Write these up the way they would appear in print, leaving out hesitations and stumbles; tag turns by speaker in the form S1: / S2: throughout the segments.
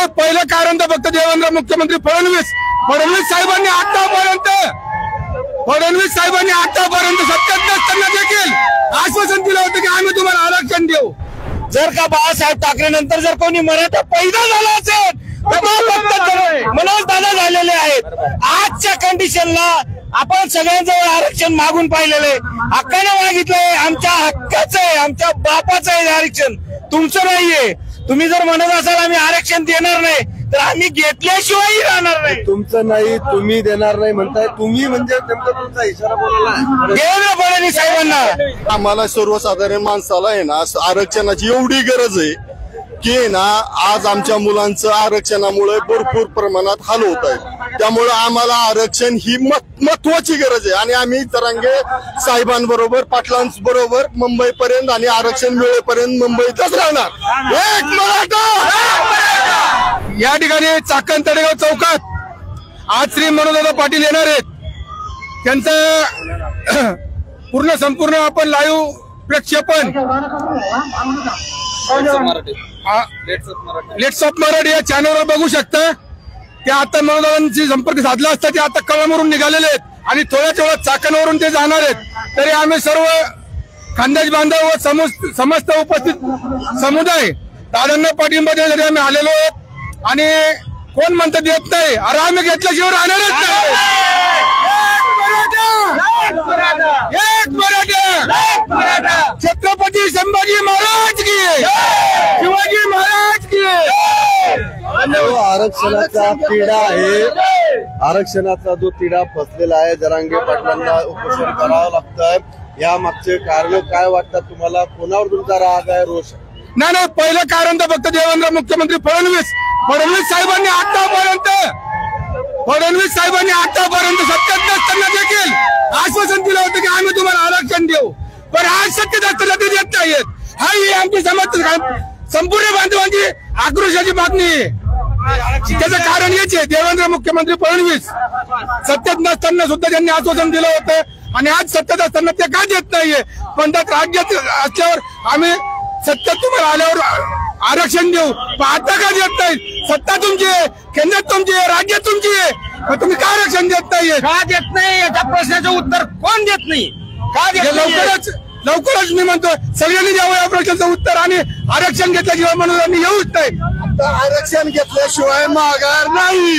S1: नाही, पहिलं कारण तर फक्त देवेंद्र मुख्यमंत्री फडणवीस साहेबांनी आतापर्यंत सत्तेत नसताना देखील आश्वासन दिलं होतं की आम्ही तुम्हाला आरक्षण देऊ। जर का बाळासाहेब ठाकरे नंतर जर कोणी मराठा पैदा झाला असेल तर मनोज दादा झालेले आहेत। आजच्या कंडिशनला आपण सगळ्यांजवळ आरक्षण मागून पाहिलेलं आहे, हक्काने मागितलंय, आमच्या हक्काचं आहे, आमच्या बापाचं आहे आरक्षण, तुमचं नाहीये। तुम्ही जर म्हणत असाल आम्ही आरक्षण देणार नाही तर आम्ही घेतल्याशिवाय राहणार नाही।
S2: तुमचं नाही, तुम्ही देणार नाही म्हणताय, तुम्ही म्हणजे नेमका तुमचा इशारा बोलला
S1: देवेंद्र फडणवीस साहेबांना।
S3: आम्हाला सर्वसाधारण माणसाला आहे ना आरक्षणाची एवढी गरज आहे की ना आज आमच्या मुलांचं आरक्षणामुळे भरपूर प्रमाणात हाल होत आहे, त्यामुळे आम्हाला आरक्षण ही महत्वाची गरज आहे आणि आम्ही जरांगे साहेबांबरोबर पाटलांबरोबर मुंबईपर्यंत आणि आरक्षण मिळेपर्यंत मुंबईतच राहणार। एक मराठा।
S1: या ठिकाणी चाकण तडेगाव चौकात आज श्री मनोजदादा पाटील येणार आहेत, त्यांचं संपूर्ण आपण लाईव्ह प्रक्षेपण लेट्स ऑफ मराठी या चॅनलवर बघू शकता। ते आता मनोजदादांशी संपर्क साधला असता ते आता कळमवरून निघालेले आहेत आणि थोड्याच वेळात चाकणवरून ते जाणार आहेत। तरी आम्ही सर्व खानदेश बांधव व समस्त उपस्थित समुदाय दादांना पाठिंबा देण्यासाठी आम्ही आलेलो आहोत आणि कोण म्हणतं देत नाही, अरे आम्ही घेतल्याशिवाय राहणारच नाही। छत्रपती संभाजी महाराज की, शिवाजी महाराज की।
S2: आरक्षणाचा तिढा आहे, आरक्षणाचा जो तिढा फसलेला आहे, जरांगे पाटलांना उपोषण करावं लागतंय, या मागचे कारण काय वाटतात तुम्हाला? कोणावर तुमचा राग आहे, रोष?
S1: नाही, पहिलं कारण तर फक्त देवेंद्र मुख्यमंत्री फडणवीस साहेबांनी आतापर्यंत सत्तेत नसताना देखील आश्वासन दिलं होतं की आम्ही तुम्हाला आरक्षण देऊ, पण आज सत्तेत असताना ते देत नाहीयेत। हा ही आमची संपूर्ण बांधवांची आक्रोशाची मागणी आहे। त्याचं कारण हेच आहे, देवेंद्र मुख्यमंत्री फडणवीस सत्तेत नसताना सुद्धा त्यांनी आश्वासन दिलं होतं आणि आज सत्तेत असताना ते का देत नाहीये, पण त्यात राज्यात असल्यावर आम्ही सत्तेत तुम्हाला आल्यावर आरक्षण देऊ, पण आता का देत नाही? सत्ता तुमची आहे, केंद्रात तुमची आहे, राज्यात तुमची आहे, पण तुम्ही का आरक्षण देत नाहीये?
S4: का देत नाही याच्या प्रश्नाचं उत्तर कोण देत नाही? का देत
S1: लवकरच मी म्हणतो सगळ्यांनी द्यावं या प्रश्नाचं उत्तर आणि आरक्षण घेतल्याशिवाय म्हणून येऊच नाही।
S3: आरक्षण घेतल्याशिवाय माघार नाही।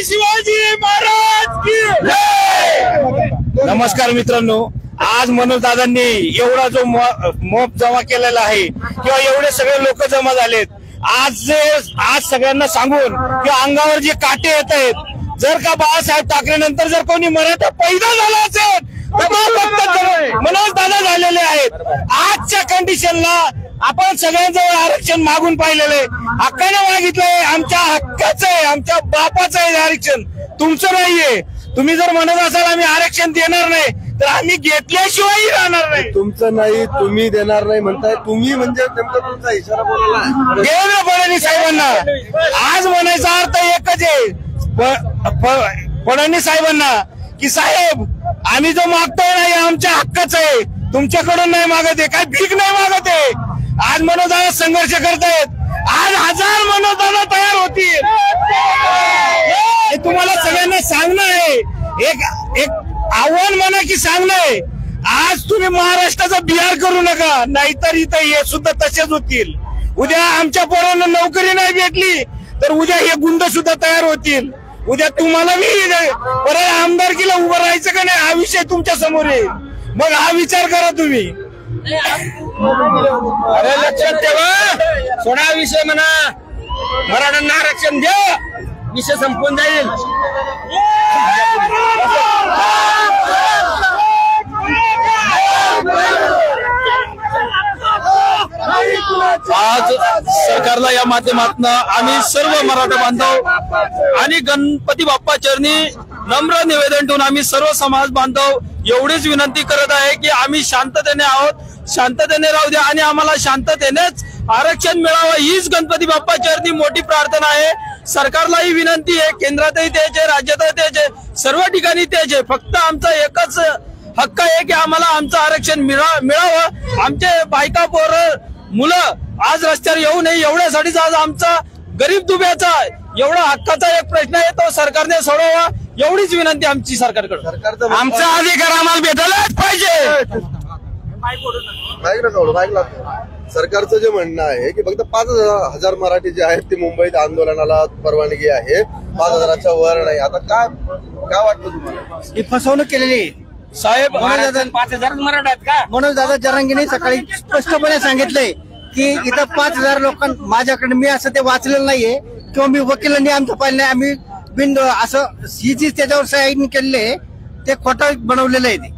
S1: शिवाजी महाराज की। नमस्कार मित्रांनो, आज मनोज दादांनी एवढा जो मोप जमा केलेला आहे किंवा एवढे सगळे लोक जमा झालेत, आज सगळ्यांना सांगून की अंगावर जे काटे येत आहेत, जर का बाळासाहेब ठाकरे नंतर जर कोणी मराठा पैदा झाला असेल तर मनोज दादा झालेले आहेत। आजच्या कंडिशनला आपण सगळ्यांजवळ आरक्षण मागून पाहिलेलं आहे, हक्काने मागितलंय, आमच्या हक्काचं आहे, आमच्या बापाचं आहे आरक्षण, तुमचं नाहीये। तुम्ही जर म्हणत असाल आम्ही आरक्षण देणार नाही तर आम्ही घेतल्याशिवाय राहणार नाही।
S2: तुमचं नाही, तुम्ही देणार नाही म्हणताय, तुम्ही म्हणजे नेमका तुमचा इशारा बोलला
S1: देवेंद्र फडणवीस साहेबांना। आज म्हणायचा अर्थ एकच आहे फडणवीस साहेबांना की साहेब आम्ही जो मागतोय ना हे आमच्या हक्काचं आहे, तुमच्याकडून नाही मागत आहे, काय भीक नाही मागत आहे। आज मनोजदादा संघर्ष करतायत, आज 1000 मनोजदादा तयार होतील, हे तुम्हाला सगळ्यांना सांगणं आहे, एक आव्हान म्हणा की सांगणं आहे। आज तुम्ही महाराष्ट्राचा बिहार करू नका, नाहीतर इथं हे सुद्धा तसेच होतील। उद्या आमच्या पोरांना नोकरी नाही भेटली तर उद्या हे गुंड सुद्धा तयार होतील। उद्या तुम्हाला मी परत आमदारकीला उभं राहायचं का नाही हा विषय तुमच्या समोर आहे, मग हा विचार करा तुम्ही।
S4: अरे लक्षात ठेवा, सोडा विषय म्हणा, मराठ्यांना आरक्षण द्या, विषय संपून जाईल।
S1: आज सरकारला या माध्यमातून आम्ही सर्व मराठा बांधव आणि गणपती बाप्पा चरणी
S5: नम्र निवेदन ठेवून आम्ही सर्व समाज बांधव एवढीच विनंती करत आहे की आम्ही शांततेने आहोत, शांततेने राहू द्या आणि आम्हाला शांततेनेच आरक्षण मिळावं हीच गणपती बाप्पाची मोठी प्रार्थना आहे. सरकारलाही विनंती आहे, केंद्रातही तेच आहे, राज्यातही तेच आहे, सर्व ठिकाणी तेच आहे. फक्त आमचा एकच हक्क आहे की आम्हाला आमचं आरक्षण मिळावं. आमचे बायका पोरं मुलं आज रस्त्यावर येऊ नये एवढ्यासाठीच आज आमचा गरीब दुब्याचा एवढा हक्काचा एक प्रश्न आहे, तो सरकारने सोडवावा एवढीच विनंती आमची सरकारकडे.
S1: आमचा अधिकार आम्हाला भेटायलाच पाहिजे.
S2: सरकारचं जे म्हणणं आहे की फक्त 5,000 मराठी जे आहेत ते मुंबईत आंदोलनाला परवानगी आहे, 5,000च्या वर नाही. आता काय वाटतं तुम्हाला?
S6: ही फसवणूक केलेली
S5: साहेब.
S4: 5,000 मराठा आहेत का?
S6: मनोजदादा जरांगेने सकाळी स्पष्टपणे सांगितलंय की इथं 5,000 लोकांना माझ्याकडे, मी असं ते वाचलेलं नाहीये किंवा मी वकिलांनी आमचं पाहिलं नाही, आम्ही बिंदू असं ही जी त्याच्यावर सही केलेली आहे ते खोटं बनवलेलं आहे. ते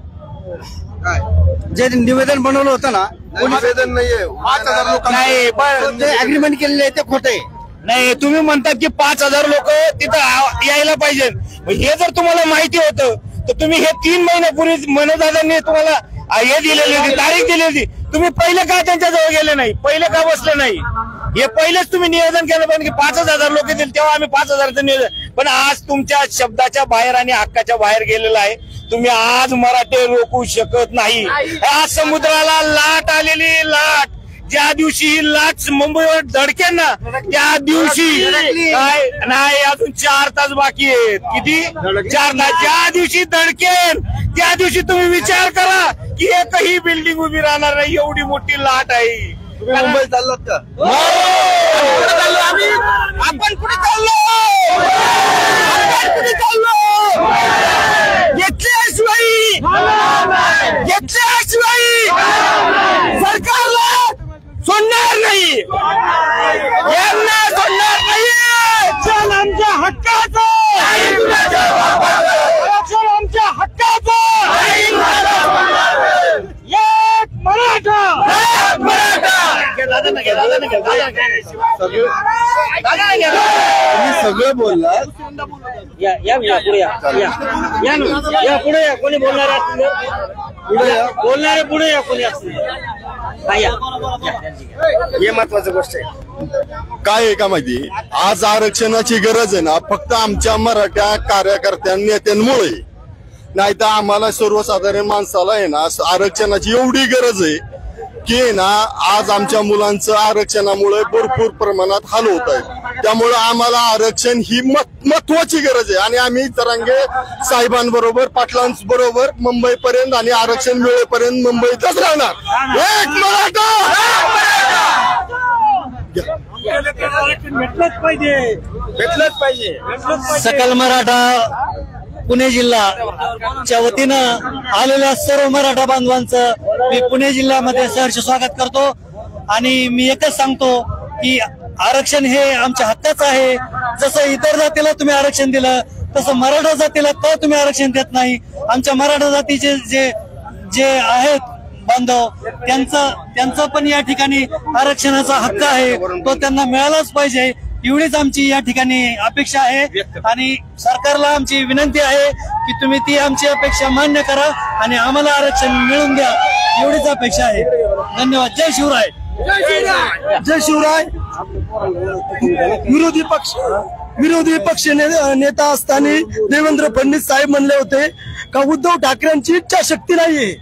S6: जे निवेदन बनवलं होतं ना,
S2: निवेदन नाहीये, 5,000 लोक
S1: नाही पण
S6: ते अग्रीमेंट केलेलं आहे ते खोटं आहे.
S1: नाही, तुम्ही म्हणतात की 5,000 लोक तिथं यायला पाहिजे. हे जर तुम्हाला माहिती होतं तर तुम्ही हे 3 महिन्यापूर्वी मनोजदादांनी तुम्हाला हे दिलेली होती, तारीख दिली होती, तुम्ही पहिले का त्यांच्याजवळ गेले नाही, पहिले का बसले नाही? हे पहिलेच तुम्ही निवेदन केलं पाहिजे की 5,000 लोक येतील तेव्हा आम्ही 5,000चं निवेदन. पण आज तुमच्या शब्दाच्या बाहेर आणि हक्काच्या बाहेर गेलेला आहे. तुम्ही आज मराठे रोखू शकत नाही. आज समुद्राला लाट आलेली, लाट ज्या दिवशी ही लाट मुंबईवर धडकेन ना त्या दिवशी काय नाही, अजून 4 तास बाकी आहेत. किती? 4 तास. ज्या दिवशी धडकेन त्या दिवशी तुम्ही विचार करा की एकही बिल्डिंग उभी राहणार नाही, एवढी मोठी लाट आहे.
S2: तुम्ही मुंबईत चाललात का?
S1: आपण कुठे चाललो? आपण कुठे चाललो? घेतल्याशिवाय सरकारला सोडणार नाही, यांना सोडणार नाही. आमच्या हक्काचं, आमच्या हक्काचं एक मराठा.
S2: तुम्ही सगळं बोलला.
S4: या पुढे या पुढे या, कोणी बोलणार आहे?
S2: पुढे या.
S4: बोलणारे पुढे या, कोणी असतील.
S1: हे महत्वाची गोष्ट आहे.
S3: काय आहे का माहिती, आज आरक्षणाची गरज आहे ना फक्त आमच्या मराठा कार्यकर्त्या नेत्यांमुळे, नाही तर आम्हाला सर्वसाधारण माणसाला आहे ना आरक्षणाची एवढी गरज आहे की ना आज आमच्या मुलांचं आरक्षणामुळे भरपूर प्रमाणात हाल होत आहेत. त्यामुळे आम्हाला आरक्षण ही महत्वाची गरज आहे आणि आम्ही जरांगे साहेबांबरोबर, पाटलांबरोबर मुंबईपर्यंत आणि आरक्षण मिळेपर्यंत मुंबईतच राहणार. एक मराठा.
S1: भेटलंच पाहिजे.
S6: सकल मराठा पुणे जिल्ह्याच्या वतीनं आलेल्या सर्व मराठा बांधवांचं मी पुणे जिल्ह्यामध्ये सहर्ष स्वागत करतो. आणि मी एकच सांगतो की आरक्षण हे आमच्या हक्काचं आहे. जसं इतर जातीला तुम्ही आरक्षण दिलं तसं मराठा जातीला का तुम्ही आरक्षण देत नाही? आमच्या मराठा जातीचे जे आहेत बांधव, त्यांचा पण या ठिकाणी आरक्षणाचा हक्क आहे, तो त्यांना मिळालाच पाहिजे, एवढीच आमची या ठिकाणी अपेक्षा आहे. आणि सरकारला आमची विनंती आहे की तुम्ही ती आमची अपेक्षा मान्य करा आणि आम्हाला आरक्षण मिळवून द्या, एवढीच अपेक्षा आहे. धन्यवाद. जय शिवराय.
S2: जय शिवराय. विरोधी पक्ष नेता असताना देवेंद्र फडणवीस साहेब म्हणले होते का उद्धव ठाकरेंची इच्छाशक्ती नाहीये.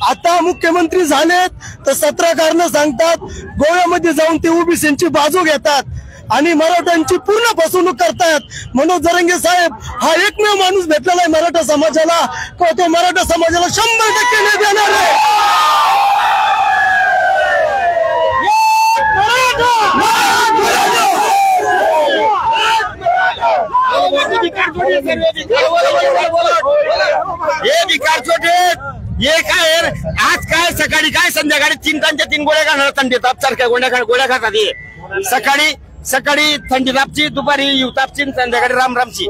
S2: आता मुख्यमंत्री झालेत तर 17 कारणं सांगतात, गोव्यामध्ये जाऊन ते ओबीसींची बाजू घेतात आणि मराठ्यांची पूर्ण फसवणूक करतात. मनोज जरांगे साहेब हा एकमेव माणूस भेटलेला आहे मराठा समाजाला, तो मराठा समाजाला 100% न्याय देणार आहे.
S1: हे काय आज काय सकाळी काय संध्याकाळी 3 गोळ्या खाणार, थंडी ताप सारख्या गोळ्या खातात. हे सकाळी थंडी तापची, दुपारी युतापची, संध्याकाळी रामरामची,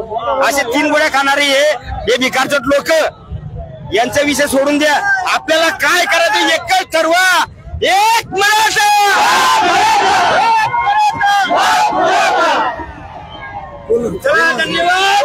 S1: असे 3 गोळ्या खाणारे हे भिकारचोट लोक. यांचा विषय सोडून द्या. आपल्याला काय करायचं एकच ठरवा, एक मराठा. धन्यवाद.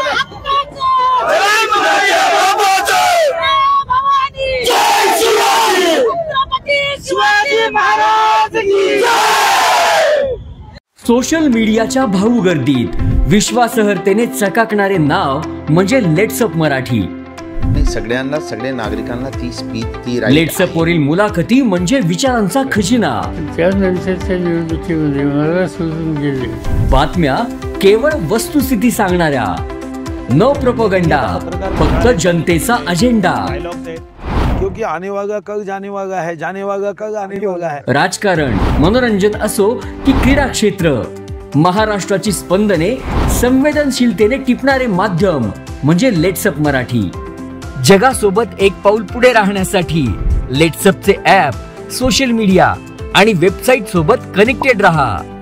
S7: सोशल मीडियाच्या भाऊ गर्दीत विश्वासार्हतेने चकाकणारे नाव म्हणजे लेट्सअप मराठी.
S8: सगळ्यांना, सगळ्या नागरिकांना ती स्पीच, ती
S7: लेट्सअप वरील मुलाखती म्हणजे विचारांचा खजिना.
S9: त्यानंतरच्या निवडणुकीमध्ये मला सोडून गेले.
S7: बातम्या केवळ वस्तुस्थिती सांगणाऱ्या, न प्रोपगंडा, फक्त जनतेचा अजेंडा.
S10: क्योंकि आने वाला कल जाने वाला है, जाने वाला कल आने वाला है.
S7: राजकारण, मनोरंजन असो की क्रीडा क्षेत्र, महाराष्ट्राची स्पंदने संवेदनशीलतेने टिपणारे माध्यम म्हणजे लेट्सअप मराठी. जगासोबत एक पाऊल पुढे राहण्यासाठी लेट्सअपचे ॲप, सोशल मीडिया आणि वेबसाईट सोबत कनेक्टेड रहा.